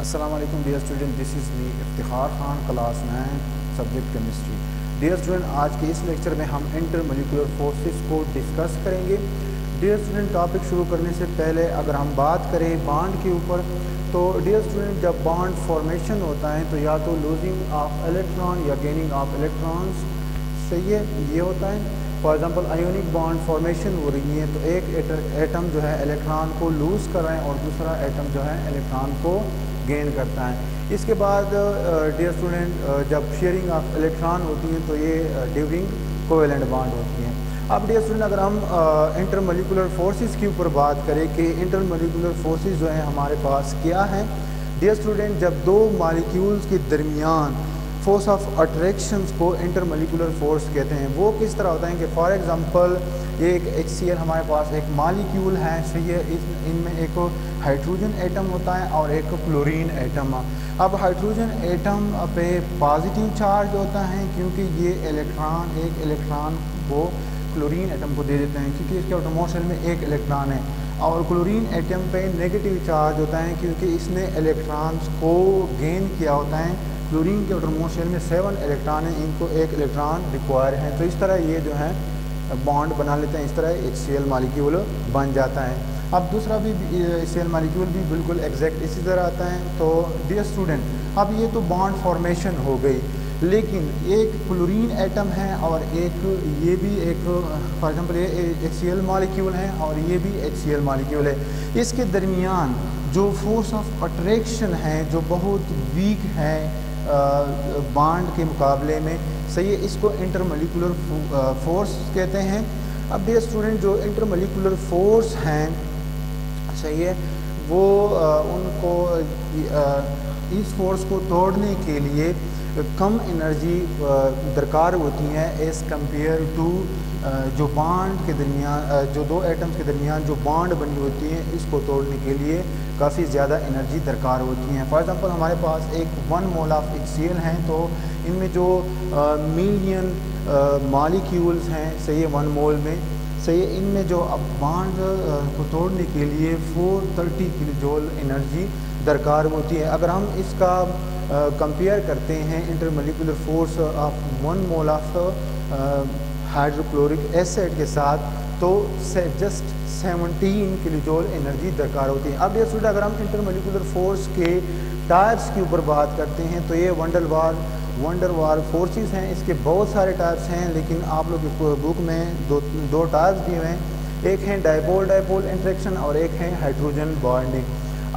अस्सलाम वालेकुम dear student, this is me Iftikhar Khan, class 9 subject chemistry. Dear student, आज के इस लेक्चर में हम इंटरमोलिकुलर फोर्सेस को डिस्कस करेंगे। डियर स्टूडेंट, टॉपिक शुरू करने से पहले अगर हम बात करें बॉन्ड के ऊपर, तो डियर स्टूडेंट जब बॉन्ड फॉर्मेशन होता है तो या तो लूजिंग ऑफ इलेक्ट्रॉन या गेनिंग ऑफ इलेक्ट्रॉन्स, सही है, ये होता है। For example ionic bond formation हो रही है तो एक एटम जो है इलेक्ट्रॉन को लूज़ कर रहा है और दूसरा एटम जो है इलेक्ट्रॉन को गेन करता है। इसके बाद डियर स्टूडेंट जब शेयरिंग ऑफ इलेक्ट्रॉन होती है तो ये ड्यूरिंग कोवेलेंट बॉन्ड होती हैं। अब डियर स्टूडेंट अगर हम इंटरमोलिकुलर फोर्सेस के ऊपर बात करें कि इंटरमोलिकुलर फोर्सेस जो है हमारे पास क्या हैं। डियर स्टूडेंट, जब दो मॉलिक्यूल्स के दरमियान फोर्स ऑफ अट्रैक्शंस को इंटरमोलिकुलर फोर्स कहते हैं। वो किस तरह होता है कि फॉर एग्जांपल एक HCl हमारे पास एक मॉलिक्यूल है, सही है, इनमें एक हाइड्रोजन एटम होता है और एक क्लोरीन एटम। अब हाइड्रोजन एटम पे पॉजिटिव चार्ज होता है क्योंकि ये एक इलेक्ट्रॉन वो क्लोरीन एटम को दे देते हैं क्योंकि इसके एटॉमिक शेल में एक इलेक्ट्रॉन है, और क्लोरीन एटम पे नेगेटिव चार्ज होता है क्योंकि इसने इलेक्ट्रॉन्स को गेन किया होता है। क्लोरीन के एटॉमिक शेल में 7 इलेक्ट्रॉन हैं, इनको एक इलेक्ट्रॉन रिक्वायर है, तो इस तरह ये जो है बॉन्ड बना लेते हैं, इस तरह HCl मॉलिक्यूल बन जाता है। अब दूसरा भी HCl मॉलिक्यूल भी बिल्कुल एग्जैक्ट इसी तरह आता है। तो डियर स्टूडेंट, अब ये तो बॉन्ड फॉर्मेशन हो गई, लेकिन एक क्लोरीन एटम है और एक ये भी एक फॉर एग्जांपल ये HCl मॉलिक्यूल है और ये भी HCl मॉलिक्यूल है। इसके दरमियान जो फोर्स ऑफ अट्रैक्शन है जो बहुत वीक है बॉन्ड के मुकाबले में, सही है, इसको इंटरमोलिकुलर फोर्स कहते हैं। अब डियर स्टूडेंट, जो इंटरमोलिकुलर फोर्स हैं, सही है, वो उनको इस फोर्स को तोड़ने के लिए कम एनर्जी दरकार होती है एज़ कम्पेयर टू जो बॉन्ड के दरमियान जो दो एटम्स के दरमियान जो बॉन्ड बनी होती है, इसको तोड़ने के लिए काफ़ी ज़्यादा एनर्जी दरकार होती है। फॉर एग्जांपल हमारे पास एक 1 मोल ऑफ HCl हैं, तो इनमें जो मिलियन मॉलिक्यूल्स हैं, सही है, 1 मोल में, सही है, इनमें जो अब बॉन्ड को तोड़ने के लिए 430 किलो जूल एनर्जी दरकार होती है। अगर हम इसका कंपेयर करते हैं intermolecular force of 1 mole of hydrochloric acid के साथ, तो जस्ट 17 किलो जूल एनर्जी दरकार होती है। अब ये स्टूडेंट, अगर हम इंटरमोलिकुलर फोर्स के टाइप्स के ऊपर बात करते हैं तो ये वंडरवाल फोर्सेस हैं, इसके बहुत सारे टाइप्स हैं, लेकिन आप लोग की बुक में दो टाइप्स दिए हुए हैं, एक है डायपोल इंटरेक्शन और एक है हाइड्रोजन बॉन्डिंग।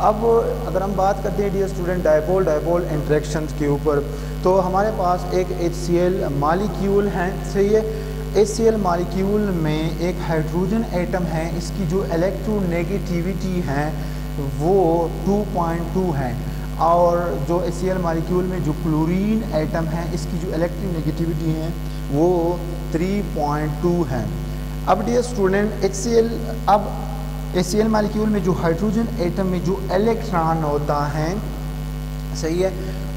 अब अगर हम बात करते हैं डियर स्टूडेंट डायपोल इंटरेक्शंस के ऊपर, तो हमारे पास एक HCl मॉलिक्यूल है, सही है। HCl मॉलिक्यूल में एक हाइड्रोजन एटम है, इसकी जो इलेक्ट्रोनेगेटिविटी है वो 2.2 है, और जो HCl मॉलिक्यूल में जो क्लोरीन एटम है इसकी जो इलेक्ट्रोनेगेटिविटी है वो 3.2 है। अब डियर स्टूडेंट HCl मॉलिक्यूल में जो हाइड्रोजन एटम में जो इलेक्ट्रॉन होता है, सही है,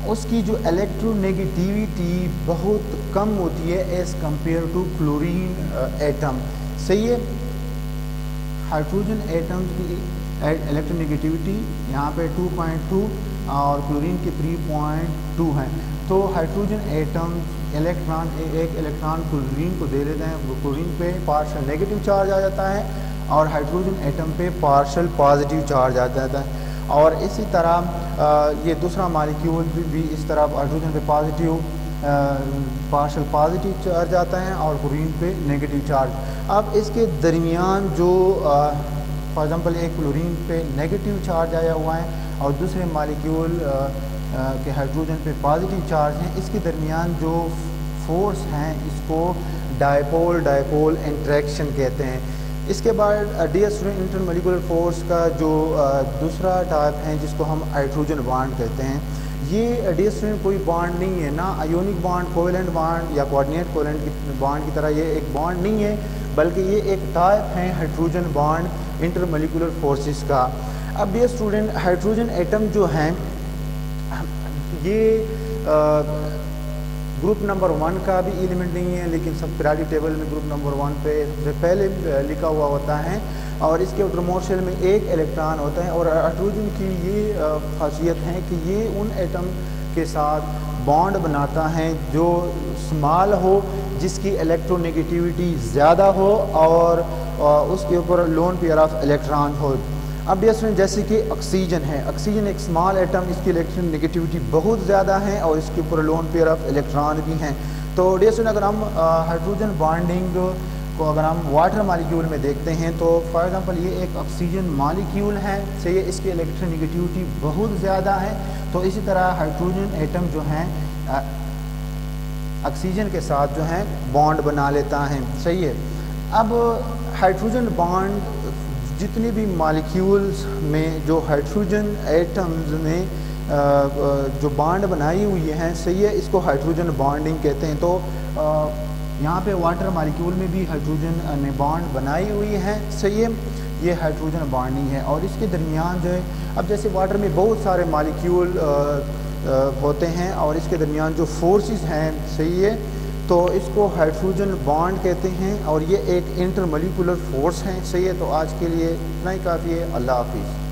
उसकी जो इलेक्ट्रोनेगेटिविटी बहुत कम होती है as compare to chlorine atom, सही है। हाइड्रोजन एटम की इलेक्ट्रोनेगेटिविटी यहाँ पे 2.2 और क्लोरीन की 3.2 है। तो हाइड्रोजन एटम एक इलेक्ट्रॉन क्लोरीन को दे देते हैं, वो क्लोरीन पे पार्शियल नेगेटिव चार्ज आ जाता है और हाइड्रोजन एटम पे पार्शियल पॉजिटिव चार्ज आ जाता है। और इसी तरह ये दूसरा मॉलिक्यूल भी इस तरह हाइड्रोजन पे पार्शियल पॉजिटिव चार्ज आता है और क्लोरीन पे नेगेटिव चार्ज। अब इसके दरमियान जो फॉर एग्जांपल एक क्लोरीन पे नेगेटिव चार्ज आया हुआ है और दूसरे मॉलिक्यूल के हाइड्रोजन पे पॉजिटिव चार्ज हैं, इसके दरमियान जो फोर्स हैं इसको डायपोल इंटरेक्शन कहते हैं। इसके बाद डियर स्टूडेंट, इंटरमोलिकुलर फोर्स का जो दूसरा टाइप है जिसको हम हाइड्रोजन बॉन्ड कहते हैं, ये डियर स्टूडेंट कोई बॉन्ड नहीं है, ना आयोनिक बॉन्ड, कोवेलेंट बॉन्ड या कोऑर्डिनेट कोवेलेंट बॉन्ड की तरह ये एक बॉन्ड नहीं है, बल्कि ये एक टाइप है हाइड्रोजन बॉन्ड इंटरमोलिकुलर फोर्सेस का। अब डियर स्टूडेंट, हाइड्रोजन एटम जो हैं ये ग्रुप नंबर 1 का भी एलिमेंट नहीं है, लेकिन सब पीरियोडिक टेबल में ग्रुप नंबर 1 पे सबसे पहले लिखा हुआ होता है। और इसके आउटर मोस्ट शेल में एक इलेक्ट्रॉन होता है। और हाइड्रोजन की ये खासियत है कि ये उन एटम के साथ बॉन्ड बनाता है जो स्मॉल हो, जिसकी इलेक्ट्रोनेगेटिविटी ज़्यादा हो और उसके ऊपर लोन पेयर ऑफ इलेक्ट्रॉन हो। अब डियर स्टूडेंट, जैसे कि ऑक्सीजन है, ऑक्सीजन एक स्मॉल एटम, इसकी इलेक्ट्रोनेगेटिविटी बहुत ज़्यादा है और इसके ऊपर लोन पेयर ऑफ इलेक्ट्रॉन भी हैं। तो डियर स्टूडेंट, अगर हम हाइड्रोजन बॉन्डिंग को अगर हम वाटर मालिक्यूल में देखते हैं तो फॉर एग्जांपल ये एक ऑक्सीजन मालिक्यूल है, सही है, इसकी इलेक्ट्रोनेगेटिविटी बहुत ज़्यादा है। तो इसी तरह हाइड्रोजन एटम जो है ऑक्सीजन के साथ जो है बॉन्ड बना लेता है, सही है। अब हाइड्रोजन बॉन्ड जितनी भी मालिक्यूल्स में जो हाइड्रोजन एटम्स में जो बॉन्ड बनाई हुई हैं, सही है, इसको हाइड्रोजन बॉन्डिंग कहते हैं। तो यहाँ पे वाटर मालिक्यूल में भी हाइड्रोजन ने बॉन्ड बनाई हुई है, सही है, ये हाइड्रोजन बॉन्डिंग है। और इसके दरमियान जो है, अब जैसे वाटर में बहुत सारे मालिक्यूल होते हैं और इसके दरमियान जो फोर्सेस हैं, सही है, तो इसको हाइड्रोजन बॉन्ड कहते हैं और ये एक इंटरमोलिकुलर फोर्स है, सही है। तो आज के लिए इतना ही काफ़ी है। अल्लाह हाफिज़।